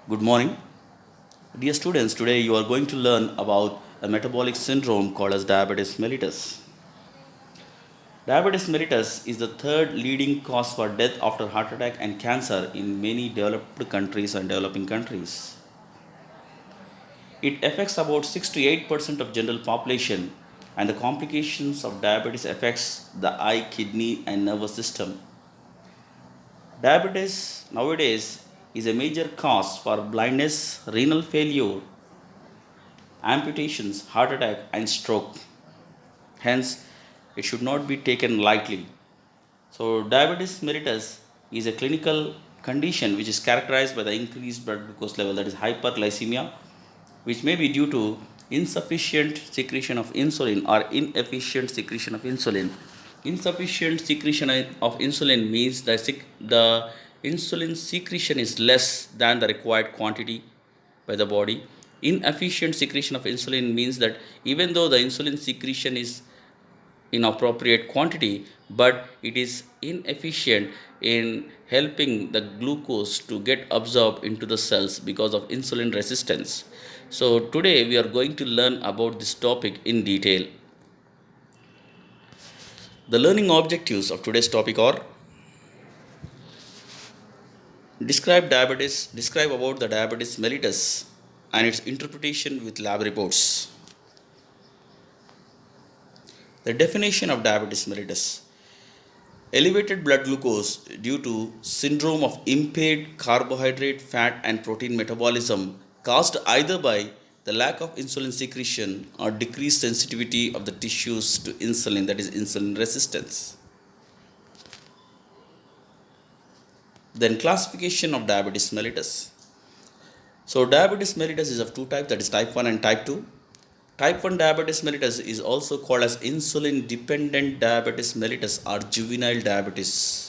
Good morning. Dear students, today you are going to learn about a metabolic syndrome called as diabetes mellitus. Diabetes mellitus is the third leading cause for death after heart attack and cancer in many developed countries and developing countries. It affects about 6 to 8% of general population, and the complications of diabetes affects the eye, kidney and nervous system. Diabetes nowadays is a major cause for blindness, renal failure, amputations, heart attack, and stroke. Hence, it should not be taken lightly. So, diabetes mellitus is a clinical condition which is characterized by the increased blood glucose level, that is hyperglycemia, which may be due to insufficient secretion of insulin or inefficient secretion of insulin. Insufficient secretion of insulin means that the insulin secretion is less than the required quantity by the body. Inefficient secretion of insulin means that even though the insulin secretion is in appropriate quantity, but it is inefficient in helping the glucose to get absorbed into the cells because of insulin resistance. So today we are going to learn about this topic in detail. The learning objectives of today's topic are: describe about the diabetes mellitus and its interpretation with lab reports. The definition of diabetes mellitus: elevated blood glucose due to syndrome of impaired carbohydrate, fat and protein metabolism caused either by the lack of insulin secretion or decreased sensitivity of the tissues to insulin, that is insulin resistance. Then classification of diabetes mellitus. So diabetes mellitus is of two types, that is type 1 and type 2. Type 1 diabetes mellitus is also called as insulin dependent diabetes mellitus or juvenile diabetes.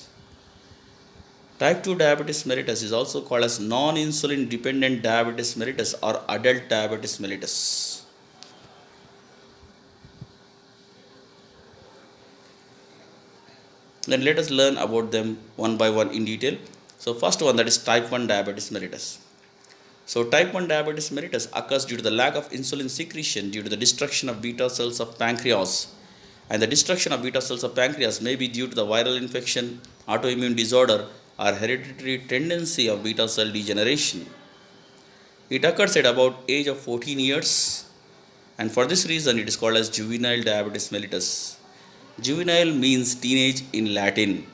Type 2 diabetes mellitus is also called as non-insulin dependent diabetes mellitus or adult diabetes mellitus. Then let us learn about them one by one in detail. So first one, that is type 1 diabetes mellitus. So type 1 diabetes mellitus occurs due to the lack of insulin secretion due to the destruction of beta cells of pancreas. And the destruction of beta cells of pancreas may be due to the viral infection, autoimmune disorder, or hereditary tendency of beta cell degeneration. It occurs at about age of 14 years, and for this reason it is called as juvenile diabetes mellitus. Juvenile means teenage in Latin.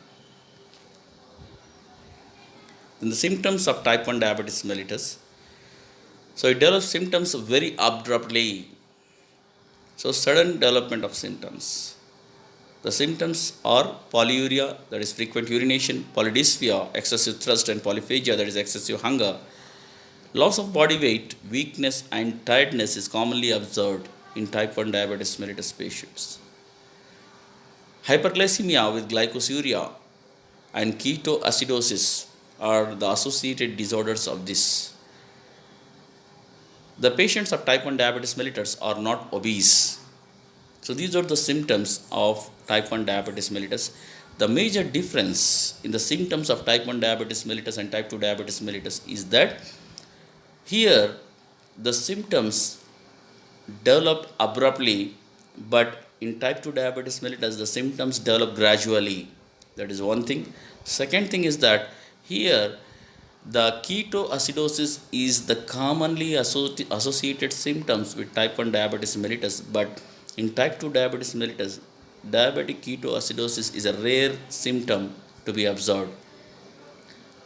Then the symptoms of type 1 diabetes mellitus. So it develops symptoms very abruptly. So sudden development of symptoms. The symptoms are polyuria, that is frequent urination, polydysphia, excessive thirst, and polyphagia, that is excessive hunger. Loss of body weight, weakness, and tiredness is commonly observed in type 1 diabetes mellitus patients. Hyperglycemia with glycosuria and ketoacidosis are the associated disorders of this. The patients of type 1 diabetes mellitus are not obese. So these are the symptoms of type 1 diabetes mellitus. The major difference in the symptoms of type 1 diabetes mellitus and type 2 diabetes mellitus is that here the symptoms develop abruptly, but in type 2 diabetes mellitus the symptoms develop gradually. That is one thing. Second thing is that here the ketoacidosis is the commonly associated symptoms with type 1 diabetes mellitus, but in type 2 diabetes mellitus, diabetic ketoacidosis is a rare symptom to be observed.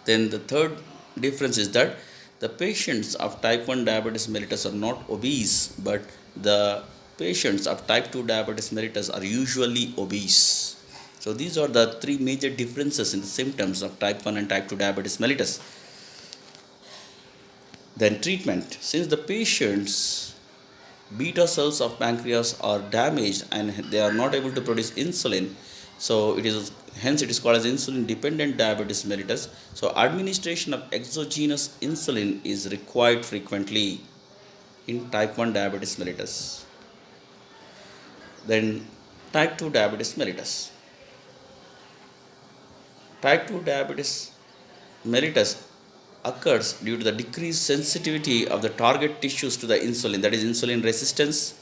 Then the third difference is that the patients of type 1 diabetes mellitus are not obese, but the patients of type 2 diabetes mellitus are usually obese. So these are the three major differences in the symptoms of type 1 and type 2 diabetes mellitus. Then treatment. Since the patient's beta cells of pancreas are damaged and they are not able to produce insulin, so it is called as insulin dependent diabetes mellitus. So administration of exogenous insulin is required frequently in type 1 diabetes mellitus. Then type 2 diabetes mellitus. Type 2 diabetes mellitus occurs due to the decreased sensitivity of the target tissues to the insulin, that is, insulin resistance,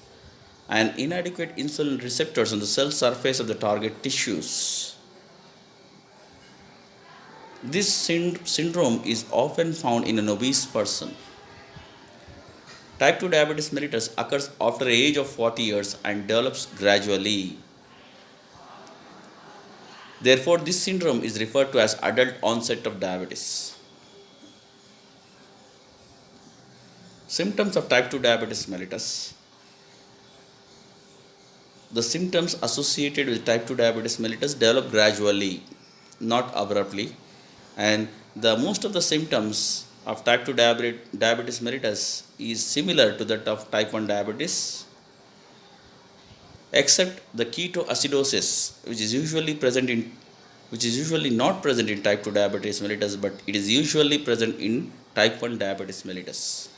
and inadequate insulin receptors on the cell surface of the target tissues. This syndrome is often found in an obese person. Type 2 diabetes mellitus occurs after the age of 40 years and develops gradually. Therefore, this syndrome is referred to as adult onset of diabetes. Symptoms of type 2 diabetes mellitus. The symptoms associated with type 2 diabetes mellitus develop gradually, not abruptly, and the most of the symptoms of type 2 diabetes mellitus is similar to that of type 1 diabetes, except the ketoacidosis, which is usually not present in type 2 diabetes mellitus, but it is usually present in type 1 diabetes mellitus.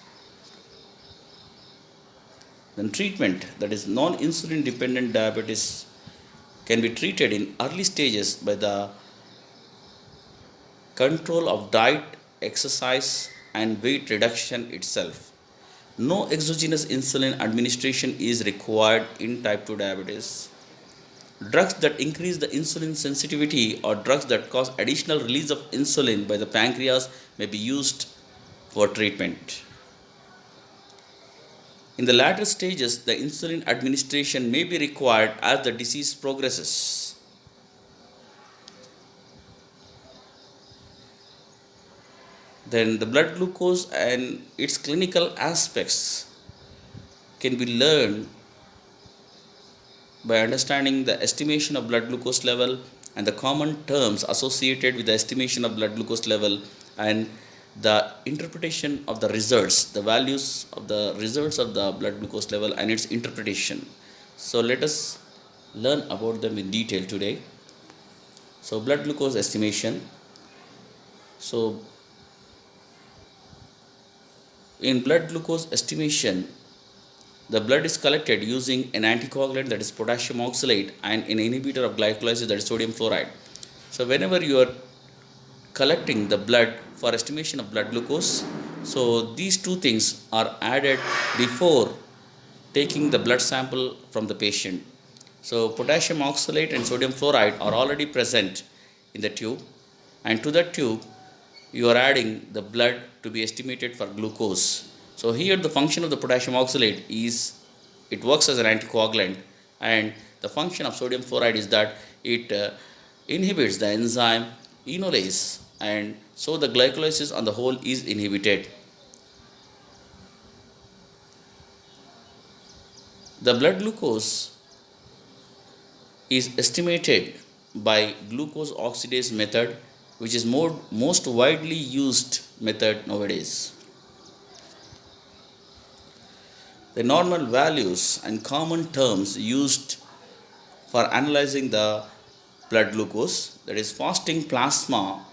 Then treatment, that is non-insulin dependent diabetes, can be treated in early stages by the control of diet, exercise, and weight reduction itself. No exogenous insulin administration is required in type 2 diabetes. Drugs that increase the insulin sensitivity or drugs that cause additional release of insulin by the pancreas may be used for treatment. In the latter stages, the insulin administration may be required as the disease progresses. Then the blood glucose and its clinical aspects can be learned by understanding the estimation of blood glucose level and the common terms associated with the estimation of blood glucose level and the interpretation of the results, the values of the results of the blood glucose level and its interpretation. So let us learn about them in detail today. So blood glucose estimation. So in blood glucose estimation, the blood is collected using an anticoagulant, that is potassium oxalate, and an inhibitor of glycolysis, that is sodium chloride. So whenever you are collecting the blood for estimation of blood glucose, so these two things are added before taking the blood sample from the patient. So potassium oxalate and sodium chloride are already present in the tube, and to that tube you are adding the blood to be estimated for glucose. So here the function of the potassium oxalate is it works as an anticoagulant, and the function of sodium chloride is that it inhibits the enzyme enolase, and so the glycolysis on the whole is inhibited. The blood glucose is estimated by glucose oxidase method, which is most widely used method nowadays. The normal values and common terms used for analyzing the blood glucose, that is fasting plasma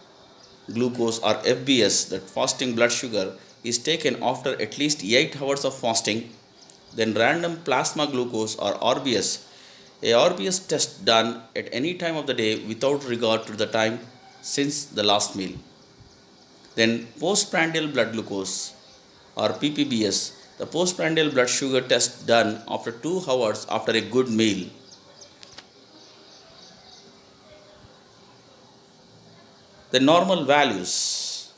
glucose or FBS, that fasting blood sugar, is taken after at least 8 hours of fasting. Then random plasma glucose or RBS, a RBS test done at any time of the day without regard to the time since the last meal. Then postprandial blood glucose or PPBS, the postprandial blood sugar test done after 2 hours after a good meal. The normal values.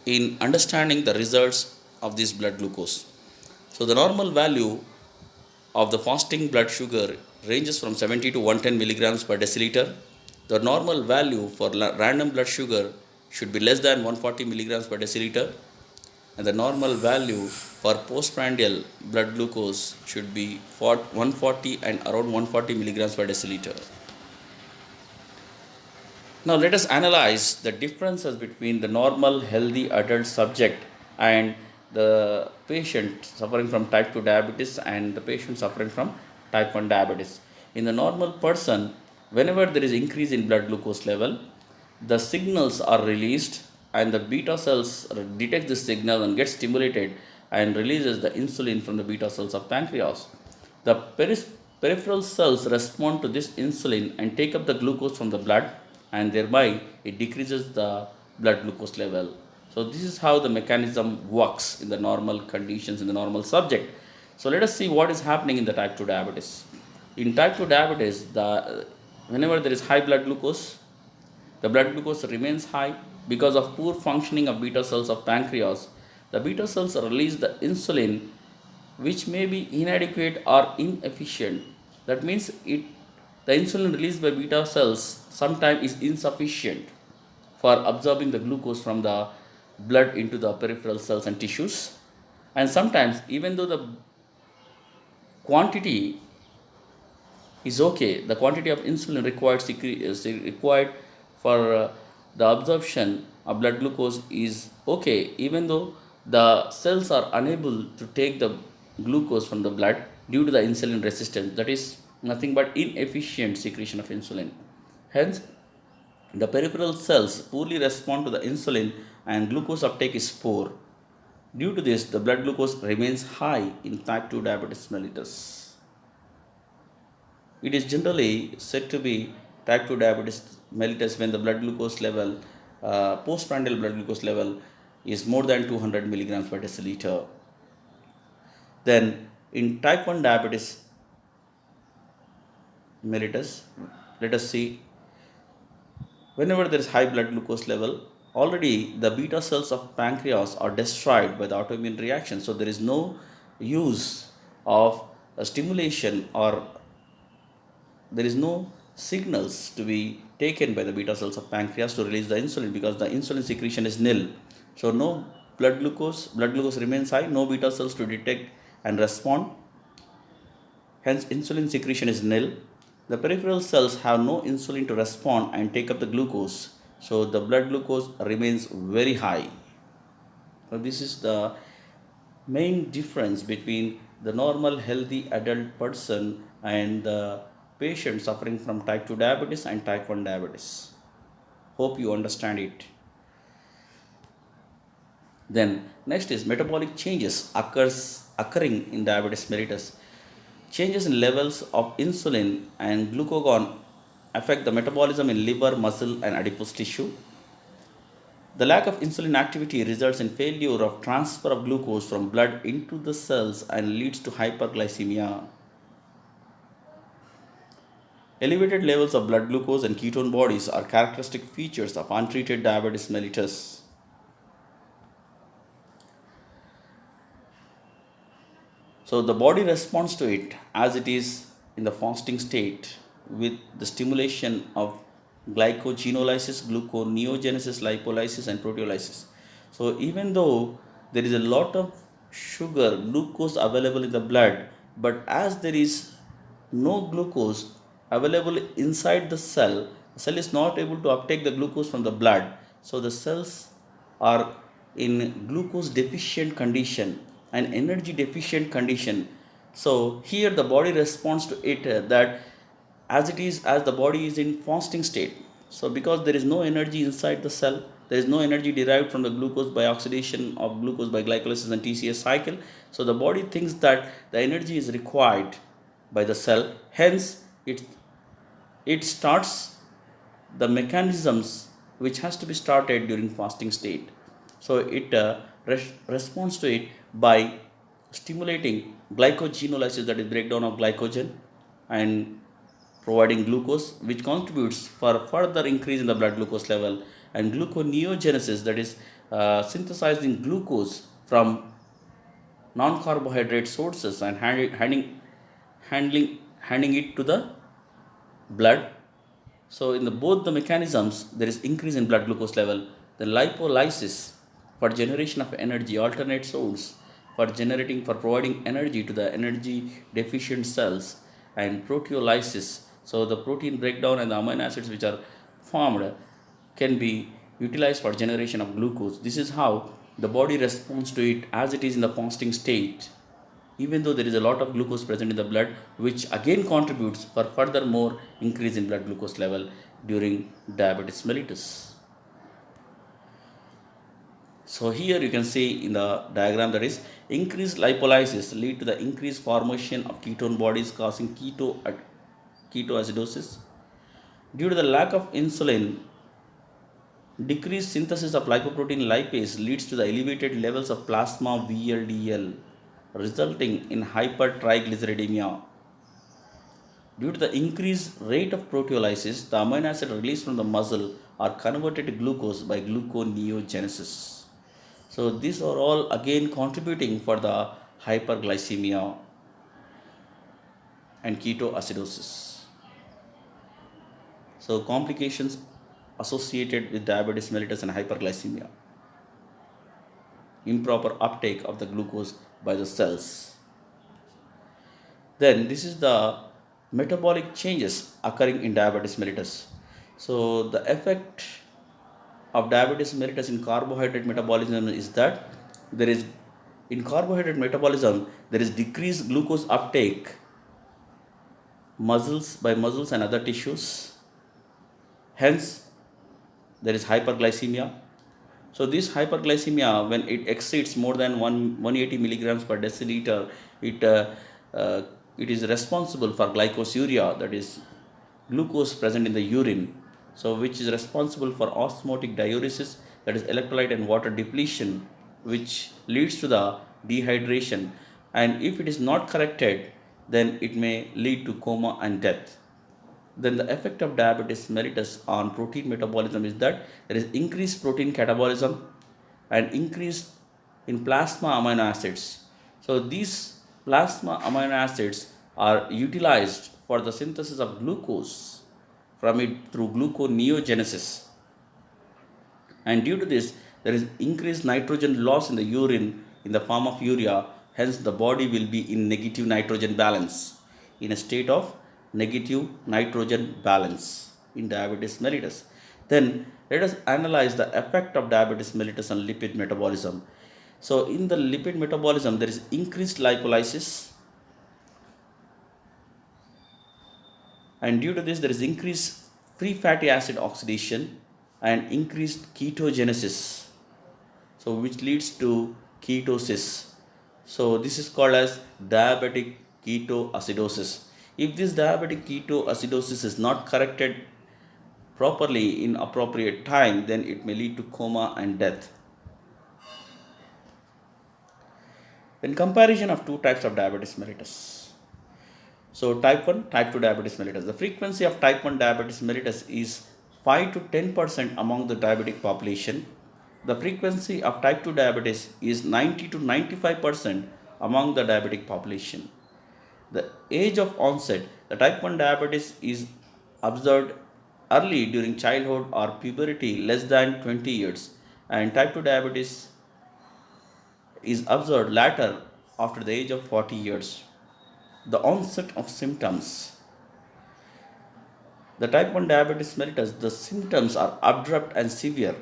In understanding the results of this blood glucose. So the normal value of the fasting blood sugar ranges from 70 to 110 milligrams per deciliter. The normal value for random blood sugar should be less than 140 milligrams per deciliter, and the normal value for postprandial blood glucose should be 140 and around 140 milligrams per deciliter. Now let us analyze the differences between the normal healthy adult subject and the patient suffering from type 2 diabetes and the patient suffering from type 1 diabetes. In the normal person, whenever there is increase in blood glucose level, the signals are released and the beta cells detect this signal and get stimulated and releases the insulin from the beta cells of pancreas. The peripheral cells respond to this insulin and take up the glucose from the blood and thereby it decreases the blood glucose level. So this is how the mechanism works in the normal conditions in the normal subject. So let us see what is happening in the type 2 diabetes. In type 2 diabetes, whenever there is high blood glucose, the blood glucose remains high because of poor functioning of beta cells of pancreas. The beta cells release the insulin which may be inadequate or inefficient. That means the insulin released by beta cells sometimes is insufficient for absorbing the glucose from the blood into the peripheral cells and tissues. And sometimes, even though the quantity is okay, the quantity of insulin required, is required for the absorption of blood glucose is okay, even though the cells are unable to take the glucose from the blood due to the insulin resistance, that is nothing but inefficient secretion of insulin. Hence, the peripheral cells poorly respond to the insulin and glucose uptake is poor. Due to this, the blood glucose remains high in type 2 diabetes mellitus. It is generally said to be type 2 diabetes mellitus when the blood glucose level, postprandial blood glucose level, is more than 200 milligrams per deciliter. Then, in type 1 diabetes mellitus, let us see, whenever there is high blood glucose level, already the beta cells of pancreas are destroyed by the autoimmune reaction. So, there is no use of a stimulation, or there is no signals to be taken by the beta cells of pancreas to release the insulin, because the insulin secretion is nil. So no blood glucose remains high, no beta cells to detect and respond. Hence insulin secretion is nil. The peripheral cells have no insulin to respond and take up the glucose. So the blood glucose remains very high. So this is the main difference between the normal healthy adult person and the patient suffering from type 2 diabetes and type 1 diabetes. Hope you understand it. Then next is metabolic changes occurring in diabetes mellitus. Changes in levels of insulin and glucagon affect the metabolism in liver, muscle, and adipose tissue. The lack of insulin activity results in failure of transfer of glucose from blood into the cells and leads to hyperglycemia. Elevated levels of blood glucose and ketone bodies are characteristic features of untreated diabetes mellitus. So the body responds to it as it is in the fasting state with the stimulation of glycogenolysis, gluconeogenesis, lipolysis, and proteolysis. So even though there is a lot of sugar, glucose available in the blood, but as there is no glucose available inside the cell is not able to uptake the glucose from the blood. So the cells are in glucose deficient condition and energy deficient condition. So here the body responds to it that as the body is in fasting state. So because there is no energy inside the cell, there is no energy derived from the glucose by oxidation of glucose by glycolysis and TCA cycle. So the body thinks that the energy is required by the cell. Hence it starts the mechanisms which has to be started during fasting state. So it responds to it by stimulating glycogenolysis, that is breakdown of glycogen, and providing glucose, which contributes for further increase in the blood glucose level, and gluconeogenesis, that is synthesizing glucose from non-carbohydrate sources and handing it to the blood. So in both the mechanisms there is increase in blood glucose level. The lipolysis for generation of energy, alternate source for providing energy to the energy deficient cells, and proteolysis. So the protein breakdown and the amino acids which are formed can be utilized for generation of glucose. This is how the body responds to it as it is in the fasting state, even though there is a lot of glucose present in the blood, which again contributes for further more increase in blood glucose level during diabetes mellitus. So here you can see in the diagram, that is increased lipolysis lead to the increased formation of ketone bodies causing ketoacidosis. Due to the lack of insulin, decreased synthesis of lipoprotein lipase leads to the elevated levels of plasma VLDL, resulting in hypertriglyceridemia. Due to the increased rate of proteolysis, the amino acid released from the muscle are converted to glucose by gluconeogenesis. So these are all again contributing for the hyperglycemia and ketoacidosis. So complications associated with diabetes mellitus and hyperglycemia: improper uptake of the glucose by the cells. Then this is the metabolic changes occurring in diabetes mellitus. So the effect of diabetes mellitus in carbohydrate metabolism is that there is in carbohydrate metabolism there is decreased glucose uptake muscles and other tissues. Hence, there is hyperglycemia. So this hyperglycemia, when it exceeds more than 180 milligrams per deciliter, it uh, it is responsible for glycosuria, that is glucose present in the urine. So which is responsible for osmotic diuresis, that is electrolyte and water depletion, which leads to the dehydration. And if it is not corrected, then it may lead to coma and death. Then the effect of diabetes mellitus on protein metabolism is that there is increased protein catabolism and increase in plasma amino acids. So these plasma amino acids are utilized for the synthesis of glucose from it through gluconeogenesis, and due to this there is increased nitrogen loss in the urine in the form of urea. Hence the body will be in negative nitrogen balance, in a state of negative nitrogen balance in diabetes mellitus. Then let us analyze the effect of diabetes mellitus on lipid metabolism. So in the lipid metabolism there is increased lipolysis, and due to this there is increased free fatty acid oxidation and increased ketogenesis, so which leads to ketosis. So this is called as diabetic ketoacidosis. If this diabetic ketoacidosis is not corrected properly in appropriate time, then it may lead to coma and death. Then comparison of two types of diabetes mellitus. So type 1, type 2 diabetes mellitus. The frequency of type 1 diabetes mellitus is 5 to 10% among the diabetic population. The frequency of type 2 diabetes is 90 to 95% among the diabetic population. The age of onset, the type 1 diabetes is observed early during childhood or puberty less than 20 years, and type 2 diabetes is observed later after the age of 40 years. The onset of symptoms. The type 1 diabetes mellitus, the symptoms are abrupt and severe,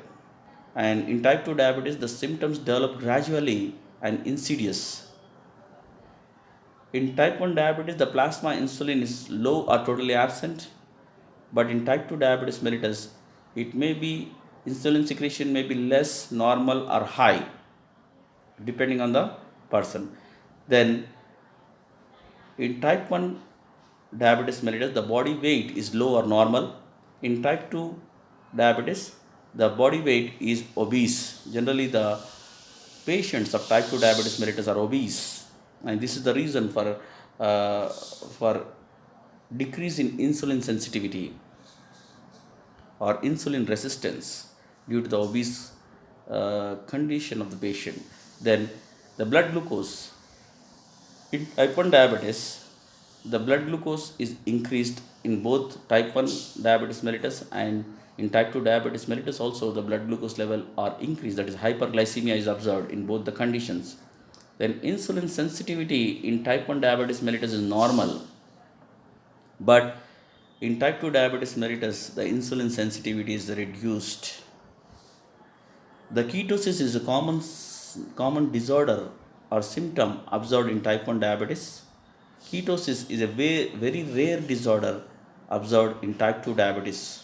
and in type 2 diabetes, the symptoms develop gradually and insidious. In type 1 diabetes, the plasma insulin is low or totally absent, but in type 2 diabetes mellitus, it may be insulin secretion may be less, normal, or high, depending on the person. Then in type 1 diabetes mellitus, the body weight is low or normal. In type 2 diabetes, the body weight is obese. Generally, the patients of type 2 diabetes mellitus are obese, and this is the reason for decrease in insulin sensitivity or insulin resistance due to the obese condition of the patient. Then the blood glucose. In type 1 diabetes, the blood glucose is increased in both type 1 diabetes mellitus and in type 2 diabetes mellitus also the blood glucose level are increased, that is hyperglycemia is observed in both the conditions. Then insulin sensitivity in type 1 diabetes mellitus is normal, but in type 2 diabetes mellitus the insulin sensitivity is reduced. The ketosis is a common disorder or symptom observed in type 1 diabetes. Ketosis is a very rare disorder observed in type 2 diabetes.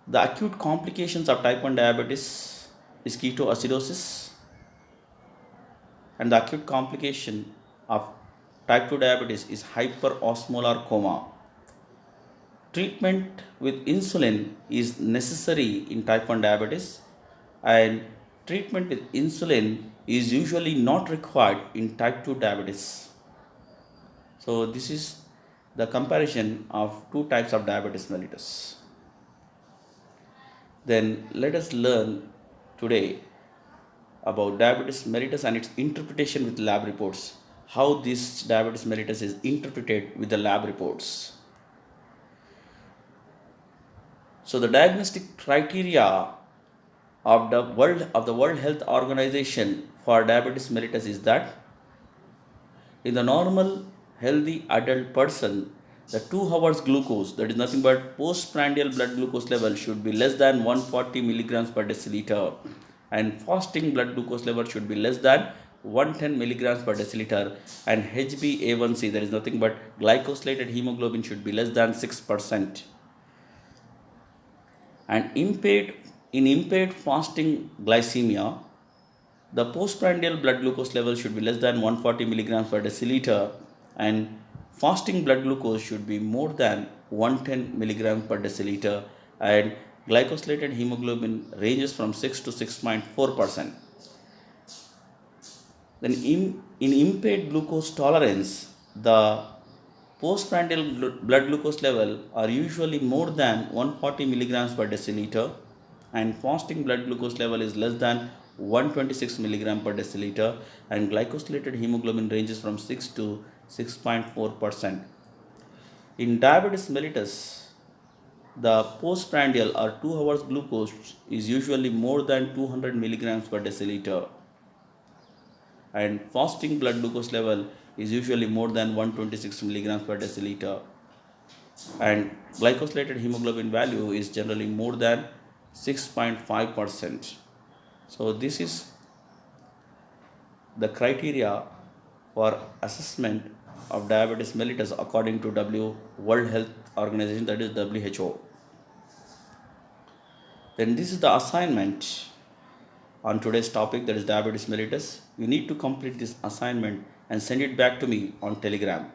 The acute complications of type 1 diabetes is ketoacidosis, and the acute complication of type 2 diabetes is hyperosmolar coma. treatment with insulin is necessary in type 1 diabetes, and treatment with insulin is usually not required in type 2 diabetes. So this is the comparison of two types of diabetes mellitus. Then let us learn today about diabetes mellitus and its interpretation with lab reports. How this diabetes mellitus is interpreted with the lab reports. So the diagnostic criteria of the World Health Organization for diabetes mellitus is that in the normal healthy adult person, the 2 hours glucose, that is nothing but postprandial blood glucose level, should be less than 140 milligrams per deciliter, and fasting blood glucose level should be less than 110 milligrams per deciliter, and HbA1c, that is nothing but glycosylated hemoglobin, should be less than 6%. And impaired fasting glycemia, the postprandial blood glucose level should be less than 140 milligrams per deciliter, and fasting blood glucose should be more than 110 milligrams per deciliter, and glycosylated hemoglobin ranges from 6 to 6.4%. Then in impaired glucose tolerance, the postprandial blood glucose level are usually more than 140 milligrams per deciliter, and fasting blood glucose level is less than 126 milligram per deciliter, and glycosylated hemoglobin ranges from 6 to 6.4%. In diabetes mellitus, the postprandial or 2 hours glucose is usually more than 200 milligrams per deciliter, and fasting blood glucose level is usually more than 126 milligrams per deciliter, and glycosylated hemoglobin value is generally more than 6.5%. So this is the criteria for assessment of diabetes mellitus according to World Health Organization, that is WHO. Then this is the assignment on today's topic, that is diabetes mellitus. You need to complete this assignment and send it back to me on Telegram.